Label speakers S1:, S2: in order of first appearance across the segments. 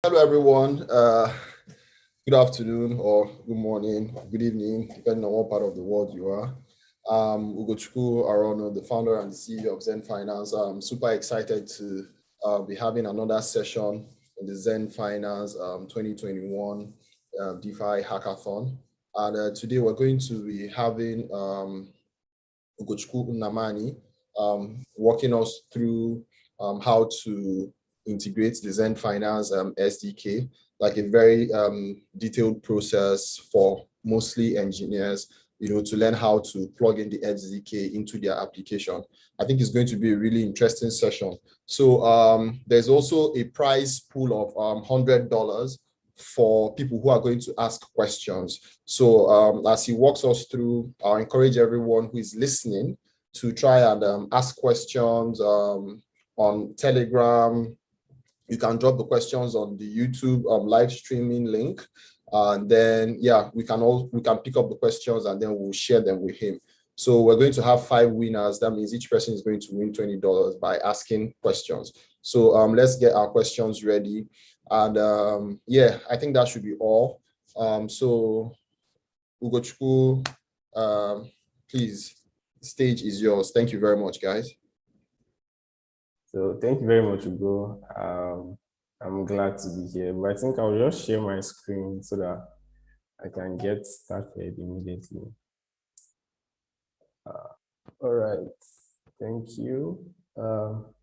S1: Hello, everyone. Good afternoon or good morning, good evening, depending on what part of the world you are. Ugochukwu Arono, the founder and the CEO of Xend Finance. I'm super excited to be having another session in the Xend Finance 2021 DeFi Hackathon. And today we're going to be having Ugochukwu Nnamani walking us through how to integrate the Xend Finance SDK, like a very detailed process for mostly engineers, to learn how to plug in the SDK into their application. I think it's going to be a really interesting session. So there's also a prize pool of $100 for people who are going to ask questions. So as he walks us through, I'll encourage everyone who is listening to try and ask questions on Telegram. You can drop the questions on the YouTube live streaming link. And then, yeah, we can pick up the questions and then we'll share them with him. So we're going to have 5 winners. That means each person is going to win $20 by asking questions. So let's get our questions ready. And yeah, I think that should be all. So Ugochukwu, please, the stage is yours. Thank you very much, guys.
S2: So thank you very much, Ugo. I'm glad to be here, but I think I'll just share my screen so that I can get started immediately. All right, thank you.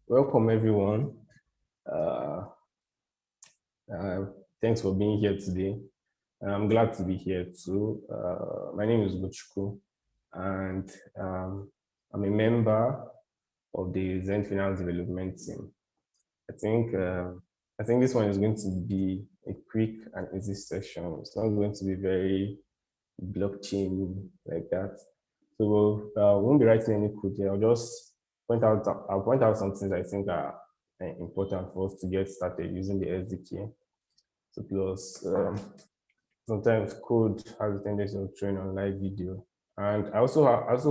S2: Welcome, everyone. Thanks for being here today. I'm glad to be here too. My name is Ugochukwu, and I'm a member of the Xend Finance development team. I think this one is going to be a quick and easy session. It's not going to be very blockchain like that. So we won't be writing any code here. I'll point out some things I think are important for us to get started using the SDK. So plus sometimes code has a tendency to train on live video, and I also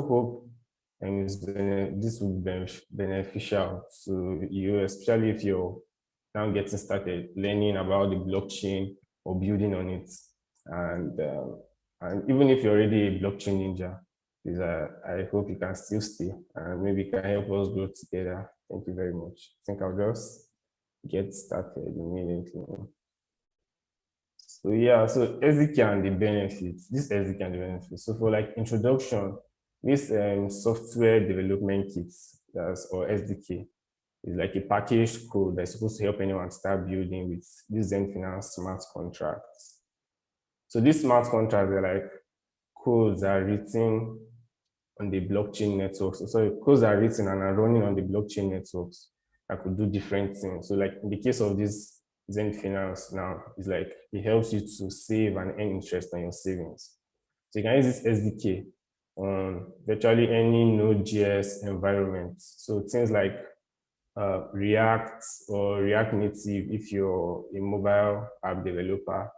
S2: hope this will be beneficial to you, especially if you're now getting started learning about the blockchain or building on it. And even if you're already a blockchain ninja, I hope you can still stay and maybe can help us grow together. Thank you very much. I think I'll just get started immediately. So yeah, so SDK and the benefits. This SDK and the benefits. So for like introduction, this software development kit, or SDK, is like a packaged code that's supposed to help anyone start building with these Xend Finance smart contracts. So these smart contracts are like codes that are written on the blockchain networks. So codes that are written and are running on the blockchain networks that could do different things. So like in the case of this Xend Finance now, it's like it helps you to save and earn interest on your savings. So you can use this SDK on virtually any Node.js environment. So things like React or React Native if you're a mobile app developer.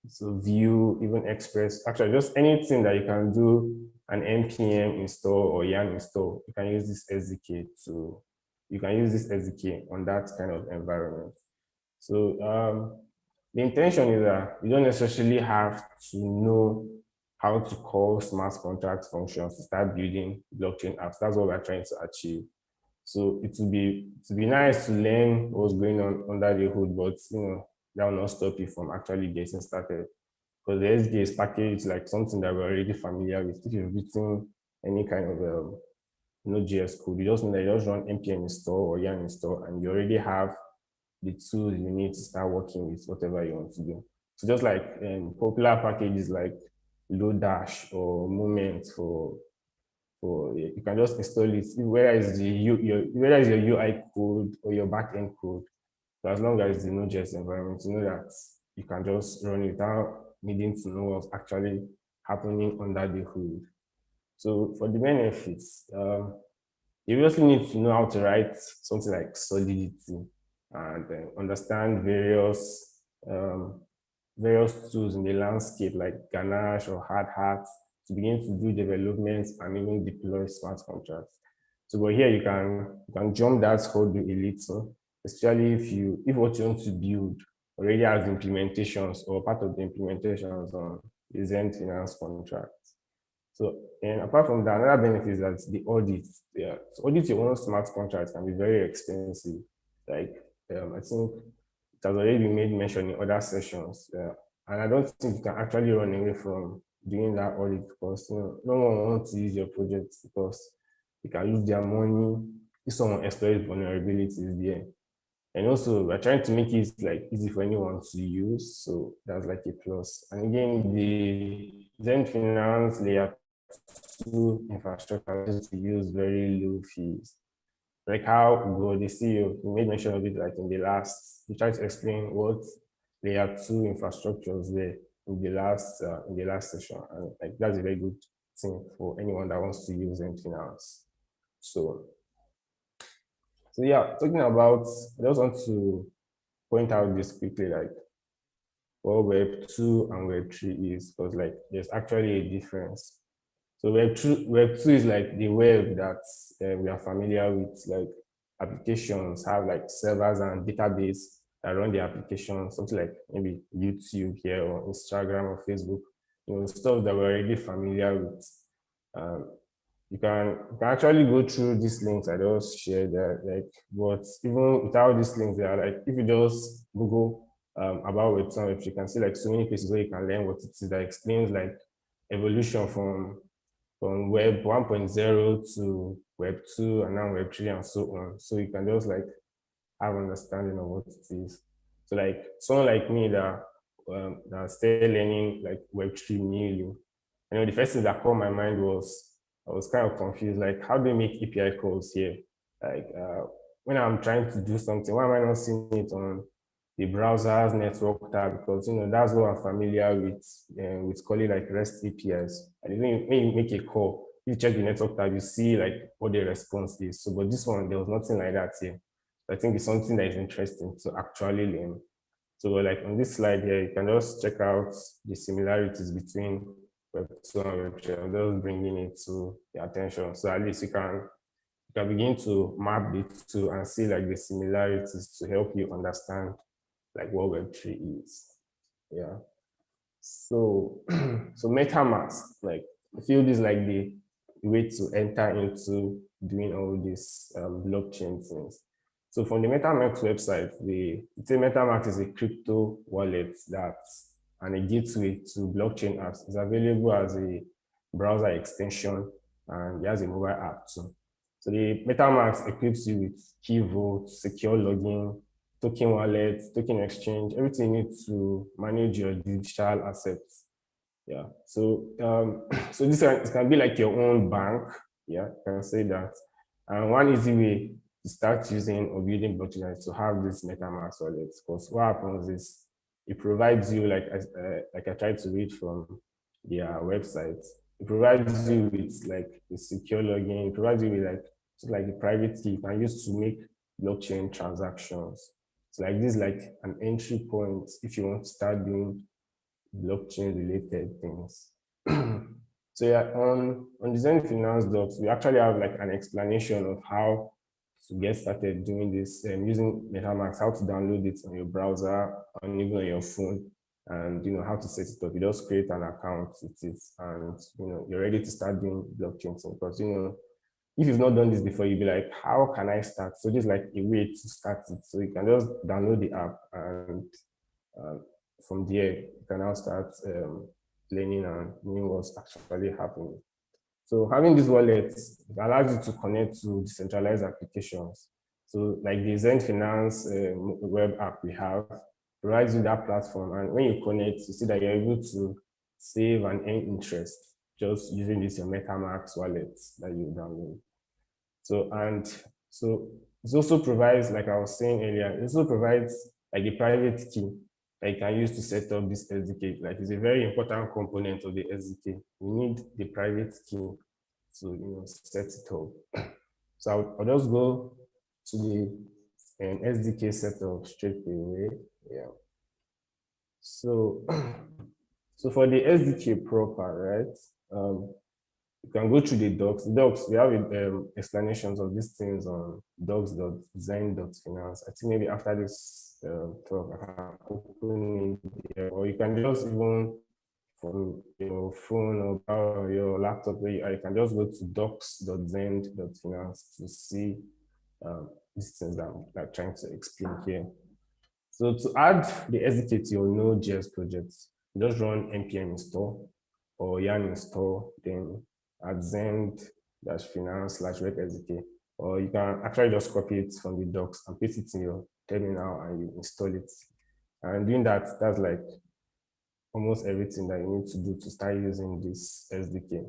S2: So Vue, even Express, actually just anything that you can do an npm install or yarn install, you can use this SDK on that kind of environment. So the intention is that you don't necessarily have to know how to call smart contract functions to start building blockchain apps. That's what we're trying to achieve. So it would be nice to learn what's going on under the hood, but that will not stop you from actually getting started. Because the SDK is packaged like something that we're already familiar with. If you've written any kind of Node.js code, you just know that you just run npm install or yarn install, and you already have the tools you need to start working with whatever you want to do. So just like popular packages like Lodash or Moment you can just install it, whether it's your UI code or your backend code. So as long as it's the Node.js environment, you know that you can just run it without needing to know what's actually happening under the hood. So for the benefits, you obviously need to know how to write something like Solidity and understand various tools in the landscape like Ganache or Hard Hat to begin to do developments and even deploy smart contracts. So but here you can jump that code a little, especially if what you want to build already has implementations or part of the implementations on the Xend Finance contract. So, and apart from that, another benefit is that the audit. Yeah, so audit your own smart contract can be very expensive. Like, I think it has already been made mention in other sessions. And I don't think you can actually run away from doing that audit because no one wants to use your project because you can lose their money if someone exploits vulnerabilities there. And also, we're trying to make it like easy for anyone to use, so that's like a plus. And again, the Xend Finance layer 2 infrastructure is to use very low fees. Like how the CEO made mention of it, like in the last, he tried to explain what layer 2 infrastructures were in the last session, and like that's a very good thing for anyone that wants to use Xend Finance. So yeah, talking about, I just want to point out this quickly, like what Web 2 and Web 3 is, because like there's actually a difference. So Web 2 is like the web that we are familiar with, like applications have like servers and database that run the application, something like maybe YouTube here or Instagram or Facebook, stuff that we're already familiar with. You can actually go through these links I just shared there, like, but even without these links, they are like, if you just Google about Web 2 and Web 3, you can see like so many places where you can learn what it is that explains like evolution from Web 1.0 to Web 2 and now Web 3 and so on. So you can just like have understanding of what it is. So like someone like me that started learning like Web 3 newly, the first thing that caught my mind was I was kind of confused, like how do you make API calls here? Like when I'm trying to do something, why am I not seeing it on the browser's network tab? Because that's what I'm familiar with calling like REST APIs. And when you make a call, you check the network tab, you see like what the response is. So, but this one, there was nothing like that here. I think it's something that is interesting to actually learn. So like on this slide here, you can just check out the similarities between Web 2 and Web 3. I'm just bringing it to your attention. So at least you can begin to map the two and see like the similarities to help you understand like what Web 3 is. Yeah. So, so MetaMask, like I feel this is like the way to enter into doing all these blockchain things. So from the MetaMask website, the MetaMask is a crypto wallet and a gateway to blockchain apps. It's available as a browser extension and it has a mobile app too. So the MetaMask equips you with key vault, secure login, token wallet, token exchange, everything you need to manage your digital assets. Yeah. So so this can be like your own bank. Yeah, you can say that. And one easy way to start using or building blockchain is to have this MetaMask wallet. Because what happens is it provides you like I tried to read from their website. It provides you with like a secure login. It provides you with like a private key you can use to make blockchain transactions. So like this is like an entry point if you want to start doing blockchain related things. So yeah, on the Xend Finance docs, we actually have like an explanation of how to get started doing this using MetaMask, how to download it on your browser and even on your phone, and how to set it up. You just create an account with it, and you're ready to start doing blockchain thing. Because if you've not done this before, you'll be like, how can I start? So this is like a way to start it. So you can just download the app and from there, you can now start learning and knowing what's actually happening. So having this wallet allows you to connect to decentralized applications. So like the Xend Finance web app we have provides you that platform. And when you connect, you see that you're able to save and earn interest just using this your MetaMask wallet that you download. So it also provides, like I was saying earlier, it also provides like a private key that you can use to set up this SDK. Like it's a very important component of the SDK. You need the private key to set it up. So I'll just go to the SDK setup straight away. Yeah. So so for the SDK proper, right? You can go through the docs. We have explanations of these things on docs.xend.finance. I think maybe after this talk, I can open it here, or you can just even from your phone or your laptop, where you can just go to docs.xend.finance to see these things that I'm like trying to explain here. So to add the SDK to your Node.js project, just run npm install or yarn install, then add Xend-finance/red SDK. Or you can actually just copy it from the docs and paste it in your terminal and you install it. And doing that, that's like almost everything that you need to do to start using this SDK.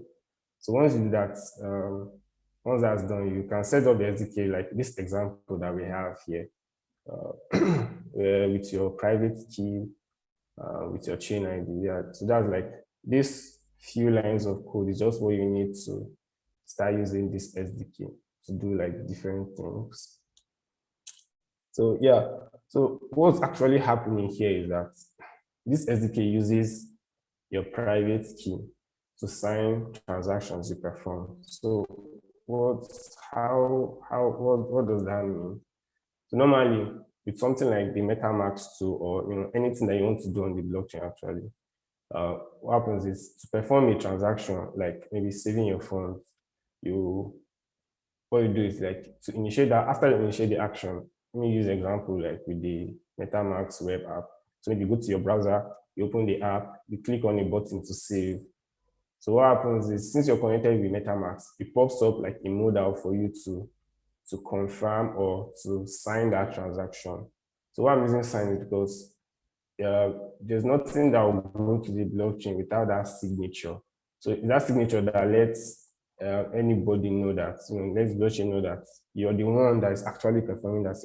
S2: So once you do that, once that's done, you can set up the SDK like this example that we have here, with your private key, with your chain ID. Yeah, so that's like this few lines of code is just what you need to start using this SDK to do like different things. So yeah, so what's actually happening here is that this SDK uses your private key to sign transactions you perform. So what does that mean? So normally with something like the MetaMask 2 or anything that you want to do on the blockchain actually, what happens is to perform a transaction, like maybe saving your funds, what you do is like to initiate that, after you initiate the action, let me use an example like with the MetaMask web app. So maybe you go to your browser, you open the app, you click on a button to save. So what happens is, since you're connected with MetaMask, it pops up like a modal for you to confirm or to sign that transaction. So why I'm using sign is because there's nothing that will go to the blockchain without that signature. So that signature that lets anybody know that, lets blockchain know that you're the one that is actually performing that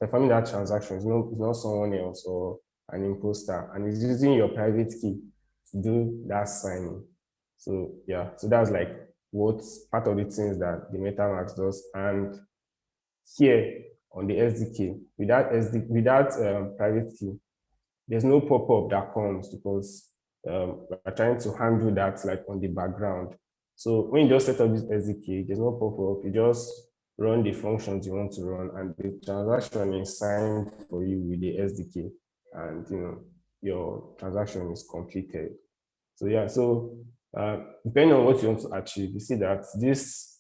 S2: performing that transaction. It's not someone else or an imposter, and it's using your private key to do that signing. So yeah, so that's like what's part of the things that the MetaMask does. And here on the SDK, without private key, there's no pop-up that comes because we're trying to handle that like on the background. So when you just set up this SDK, there's no pop-up. You just run the functions you want to run, and the transaction is signed for you with the SDK, and your transaction is completed. So yeah, so depending on what you want to achieve, you see that this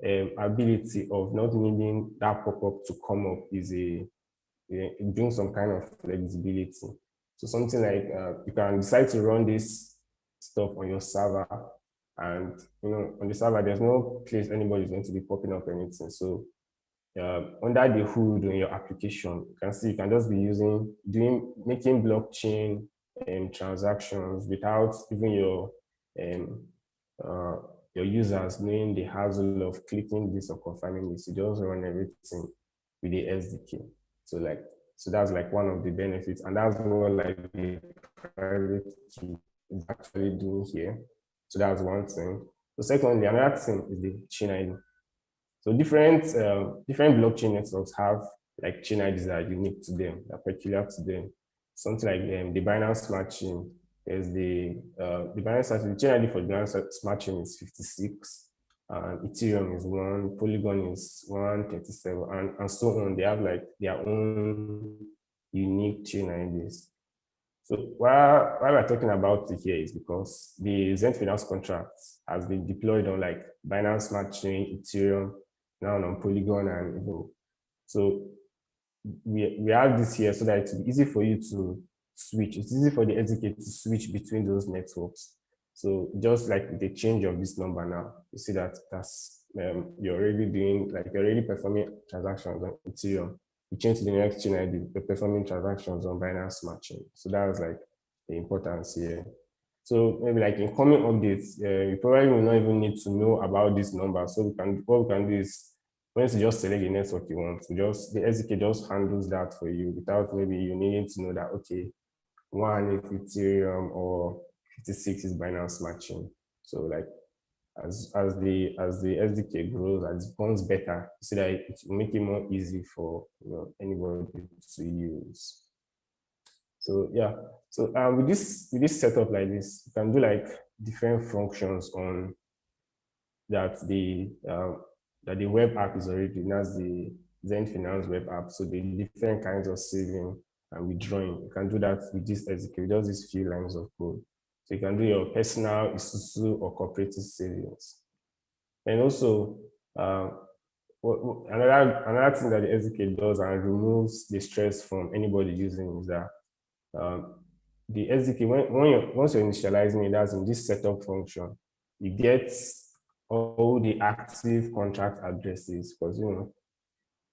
S2: ability of not needing that pop-up to come up is it brings some kind of flexibility. So something like you can decide to run this stuff on your server, and on the server there's no place anybody's going to be popping up anything. So under the hood in your application, you can see you can just be making blockchain transactions without even your users knowing the hassle of clicking this or confirming this. You just run everything with the SDK. So that's like one of the benefits, and that's what like the private key is actually doing here. So that's one thing. So secondly, another thing is the chain ID. So different blockchain networks have like chain IDs that are unique to them, that are peculiar to them. Something like the Binance Smart Chain. There's the chain ID for the Binance Smart Chain is 56. Ethereum is 1, Polygon is 137, and so on. They have like their own unique chain IDs. So why we're talking about it here is because the Xend Finance contract has been deployed on like Binance Smart Chain, Ethereum, now on Polygon, and so we have this here so that it's easy for you to switch. It's easy for the SDK to switch between those networks. So just like the change of this number now, you see that that's you're already performing transactions on Ethereum. You change to the next chain ID, you're performing transactions on Binance Smart Chain. So that was like the importance here. So maybe like in coming updates, you probably will not even need to know about this number. So what we can do is, once you just select the network you want, the SDK just handles that for you without maybe you needing to know that, okay, 1 is Ethereum or 56 is Binance Smart Chain. So like as the SDK grows, as it becomes better, so that it will make it more easy for anybody to use. So yeah, so with this setup like this, you can do like different functions on that the web app is already doing. That's the Xend Finance web app. So the different kinds of saving and withdrawing. You can do that with this SDK, just these few lines of code. So you can do your personal, Isusu, or cooperative savings. And also, another thing that the SDK does and removes the stress from anybody using is that the SDK, once you're initializing it, that's in this setup function, you get all the active contract addresses, because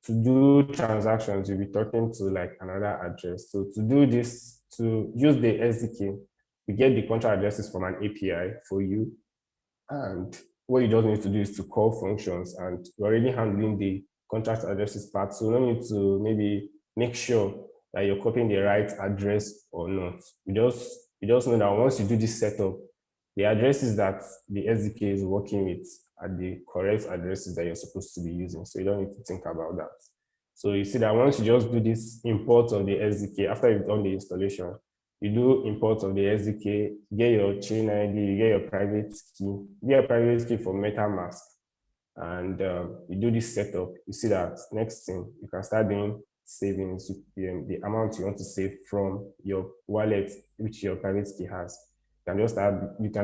S2: to do transactions, you'll be talking to like another address. So to do this, to use the SDK, we get the contract addresses from an API for you. And what you just need to do is to call functions, and you're already handling the contract addresses part. So you don't need to maybe make sure that you're copying the right address or not. You just know that once you do this setup, the addresses that the SDK is working with are the correct addresses that you're supposed to be using. So you don't need to think about that. So you see that once you just do this import of the SDK, after you've done the installation, you do import of the SDK, get your chain ID, you get your private key, you get a private key for MetaMask, and you do this setup. You see that next thing, you can start doing savings, the amount you want to save from your wallet, which your private key has. You can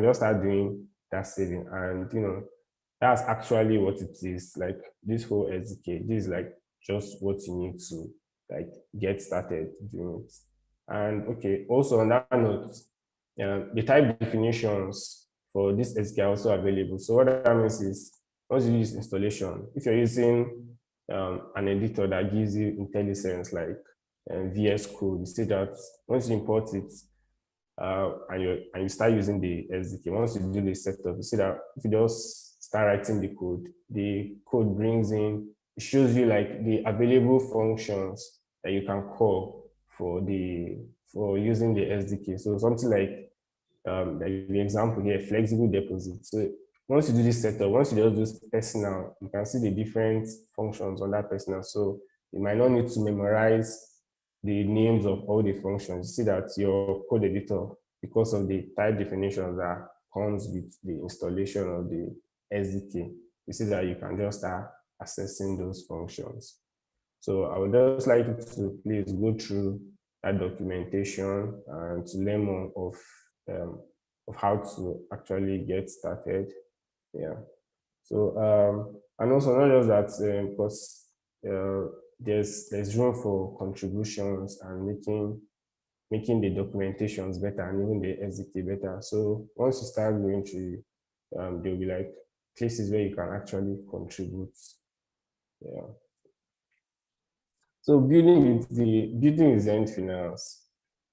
S2: just start doing that saving, and that's actually what it is. Like this whole SDK, this is like just what you need to like get started doing it. And okay, also on that note, the type definitions for this SDK are also available. So what that means is, once you use installation, if you're using an editor that gives you IntelliSense like VS Code, you see that once you import it and you start using the SDK, once you do the setup, you see that if you just start writing the code brings in, it shows you like the available functions that you can call for using the SDK. So something like the example here, flexible deposit. So once you do this setup, once you just do personal, you can see the different functions on that personal. So you might not need to memorize the names of all the functions. You see that your code editor, because of the type definitions that comes with the installation of the SDK, you see that you can just start accessing those functions. So I would just like you to please go through that documentation and to learn more of how to actually get started. Yeah. So and also not just that, because there's room for contributions and making the documentations better and even the SDK better. So once you start going through, there'll be like places where you can actually contribute. Yeah. So building with Xend Finance.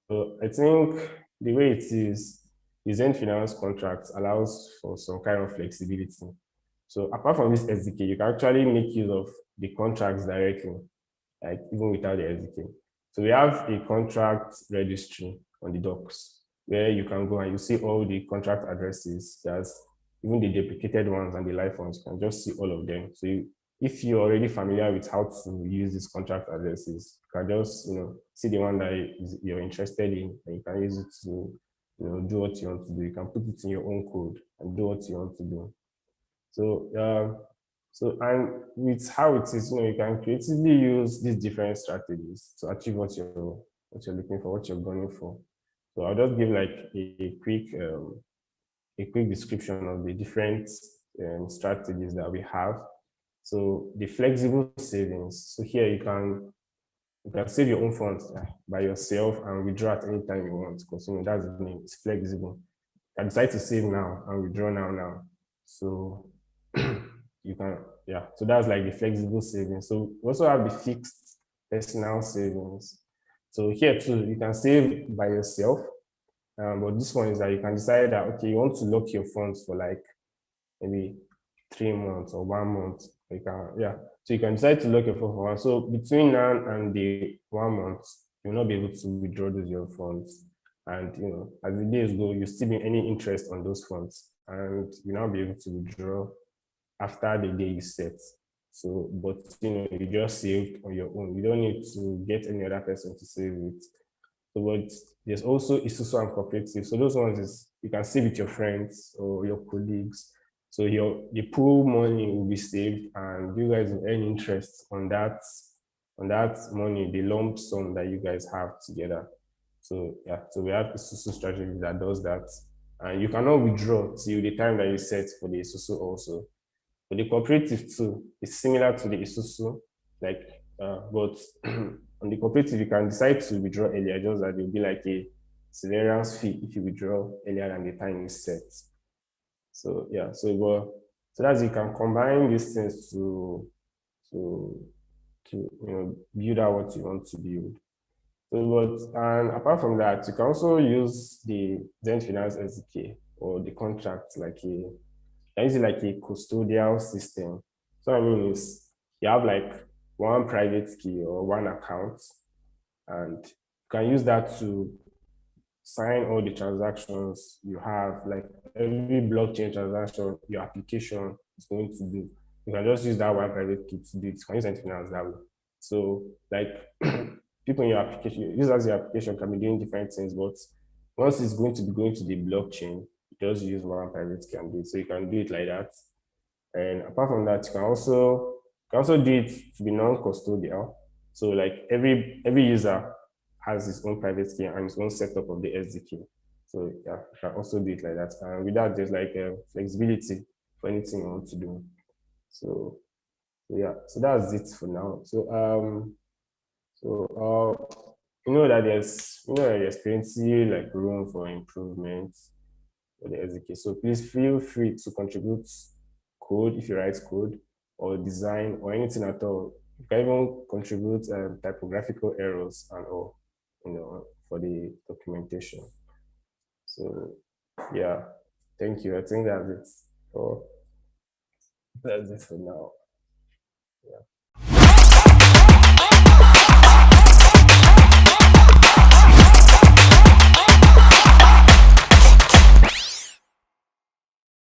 S2: So I think the way it is, the Xend Finance contract allows for some kind of flexibility. So apart from this SDK, you can actually make use of the contracts directly, like even without the SDK. So we have a contract registry on the docs where you can go and you see all the contract addresses. There's even the deprecated ones and the live ones. You can just see all of them. So if you're already familiar with how to use these contract addresses, you can just see the one that you're interested in, and you can use it to do what you want to do. You can put it in your own code and do what you want to do. So and with how it is, you can creatively use these different strategies to achieve what you're looking for, what you're going for. So I'll just give like a quick description of the different strategies that we have. So the flexible savings. So here you can save your own funds by yourself and withdraw at any time you want, because that's the name. It's flexible. You can decide to save now and withdraw now. So you can, yeah. So that's like the flexible savings. So we also have the fixed personal savings. So here too, you can save by yourself. But this one is that you can decide that, okay, you want to lock your funds for like maybe 3 months or 1 month. You can, yeah. So you can decide to lock your fund for one. So between now and the 1 month, you'll not be able to withdraw your funds. And as the days go, you still be any interest on those funds, and you'll not be able to withdraw after the day you set. So, but you just saved on your own. You don't need to get any other person to save it. So, but there's also Isusu and cooperative. So those ones is you can save with your friends or your colleagues. So the pool money will be saved, and you guys will earn interest on that money, the lump sum that you guys have together. So yeah, so we have a SUSU strategy that does that, and you cannot withdraw till the time that you set for the SUSU also. For the cooperative too, it's similar to the SUSU, like but on the cooperative you can decide to withdraw earlier, just that there will be like a severance fee if you withdraw earlier than the time you set. So yeah, so that's, you can combine these things to build out what you want to build. So, and apart from that, you can also use the Xend Finance SDK or the contract like a custodial system. So what I mean is you have like one private key or one account, and you can use that to sign all the transactions you have, like every blockchain transaction your application is going to do. You can just use that one private key to do it. You can use Xend Finance that way. So like people in your application, users your application can be doing different things, but once it's going to be going to the blockchain, you just use one private key and do it. So you can do it like that. And apart from that, you can also do it to be non-custodial. So like every user has his own private key and his own setup of the SDK. So yeah, you can also do it like that. And with that, there's like flexibility for anything you want to do. So yeah, so that's it for now. You know that there's plenty like room for improvement for the SDK. So please feel free to contribute code if you write code or design or anything at all. You can even contribute typographical errors and all, for the documentation. So yeah, thank you. I think that's it for now.